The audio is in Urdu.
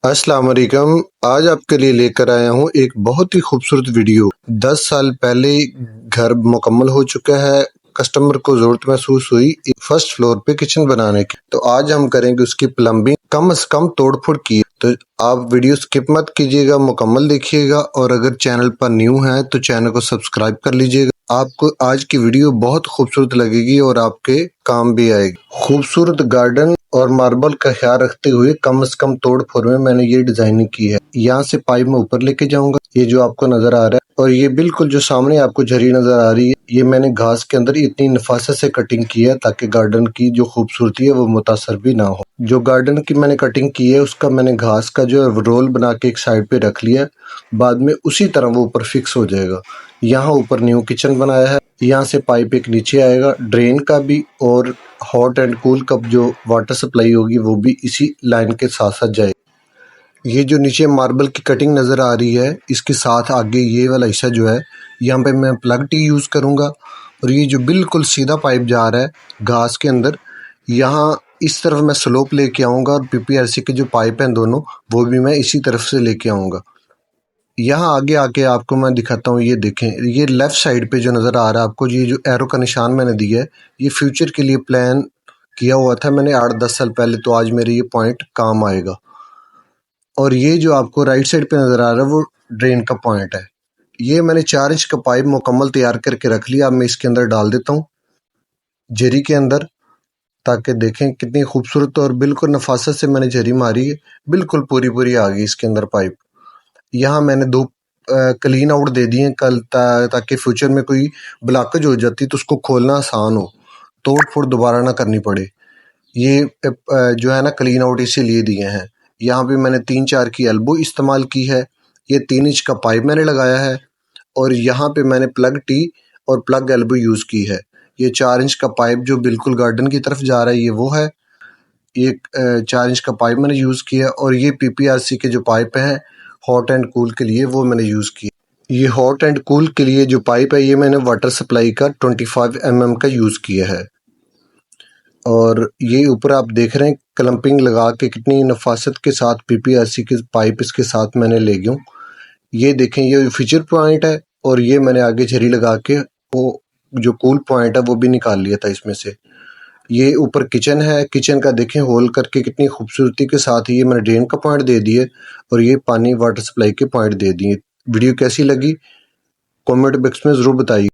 السلام علیکم۔ آج آپ کے لیے لے کر آیا ہوں ایک بہت ہی خوبصورت ویڈیو۔ 10 سال پہلے گھر مکمل ہو چکا ہے، کسٹمر کو ضرورت محسوس ہوئی فرسٹ فلور پہ کچن بنانے کی، تو آج ہم کریں گے اس کی پلمبنگ، کم از کم توڑ پھوڑ کی۔ تو آپ ویڈیو سکپ مت کیجیے گا، مکمل دیکھیے گا، اور اگر چینل پر نیو ہے تو چینل کو سبسکرائب کر لیجیے گا۔ آپ کو آج کی ویڈیو بہت خوبصورت لگے گی اور آپ کے کام بھی آئے گی۔ خوبصورت گارڈن اور ماربل کا خیال رکھتے ہوئے کم از کم توڑ پھوڑ میں نے یہ ڈیزائننگ کی ہے۔ یہاں سے پائپ میں اوپر لے کے جاؤں گا، یہ جو آپ کو نظر آ رہا ہے، اور یہ بالکل جو سامنے آپ کو جھری نظر آ رہی ہے، یہ میں نے گھاس کے اندر اتنی نفاست سے کٹنگ کی ہے تاکہ گارڈن کی جو خوبصورتی ہے وہ متاثر بھی نہ ہو۔ جو گارڈن کی میں نے کٹنگ کی ہے اس کا میں نے گھاس کا جو رول بنا کے ایک سائڈ پہ رکھ لیا، بعد میں اسی طرح وہ اوپر فکس ہو جائے گا۔ یہاں اوپر نیو کچن بنایا ہے، یہاں سے پائپ ایک نیچے آئے گا ڈرین کا بھی، اور ہاٹ اینڈ کول کا جو واٹر سپلائی ہوگی وہ بھی اسی لائن کے ساتھ ساتھ جائے گی۔ یہ جو نیچے ماربل کی کٹنگ نظر آ رہی ہے، اس کے ساتھ آگے یہ والا حصہ جو ہے، یہاں پہ میں پلگ ٹی یوز کروں گا، اور یہ جو بالکل سیدھا پائپ جا رہا ہے گھاس کے اندر، یہاں اس طرف میں سلوپ لے کے آؤں گا، اور پی پی آر سی کے جو پائپ ہیں دونوں، وہ بھی میں اسی طرف سے لے کے آؤں گا۔ یہاں آگے آ کے آپ کو میں دکھاتا ہوں، یہ دیکھیں، یہ لیفٹ سائڈ پہ جو نظر آ رہا ہے آپ کو، یہ جو ایرو کا نشان میں نے دیا ہے، یہ فیوچر کے لیے پلان کیا ہوا تھا میں نے 8-10 سال پہلے، تو آج میرے یہ پوائنٹ کام آئے گا۔ اور یہ جو آپ کو رائٹ سائڈ پہ نظر آ رہا ہے وہ ڈرین کا پوائنٹ ہے۔ یہ میں نے 4 انچ کا پائپ مکمل تیار کر کے رکھ لیا، اب میں اس کے اندر ڈال دیتا ہوں جھری کے اندر، تاکہ دیکھیں کتنی خوبصورت اور بالکل نفاست سے میں نے جھری ماری ہے، بالکل پوری آ گئی اس کے اندر پائپ۔ یہاں میں نے 2 کلین آؤٹ دے دیے کل، تاکہ فیوچر میں کوئی بلاکج ہو جاتی تو اس کو کھولنا آسان ہو، توڑ پھوڑ دوبارہ نہ کرنی پڑے۔ یہ جو ہے نا کلین آؤٹ اسی لیے دیے ہیں۔ یہاں پہ میں نے 3-4 کی ایلبو استعمال کی ہے، یہ 3 انچ کا پائپ میں نے لگایا ہے، اور یہاں پہ میں نے پلگ ٹی اور پلگ ایلبو یوز کی ہے۔ یہ 4 انچ کا پائپ جو بالکل گارڈن کی طرف جا رہا ہے، یہ وہ ہے، یہ 4 انچ کا پائپ میں نے یوز کیا، اور یہ پی پی آر سی کے جو پائپ ہیں ہاٹ اینڈ کول کے لیے، وہ میں نے یوز کیا۔ یہ ہاٹ اینڈ کول کے لیے جو پائپ ہے، یہ میں نے واٹر سپلائی کا 25 mm کا یوز کیا ہے۔ اور یہ اوپر آپ دیکھ رہے ہیں کلمپنگ لگا کے کتنی نفاست کے ساتھ پی پی آر سی کے پائپ اس کے ساتھ میں نے لے گیا ہوں۔ یہ دیکھیں، یہ فیچر پوائنٹ ہے، اور یہ میں نے آگے جھری لگا کے وہ جو کول پوائنٹ ہے وہ بھی نکال لیا تھا اس میں سے۔ یہ اوپر کچن ہے، کچن کا دیکھیں ہول کر کے کتنی خوبصورتی کے ساتھ یہ میں نے ڈرین کا پوائنٹ دے دیے، اور یہ پانی واٹر سپلائی کے پوائنٹ دے دیے۔ ویڈیو کیسی لگی کامنٹ باکس میں ضرور بتائیے۔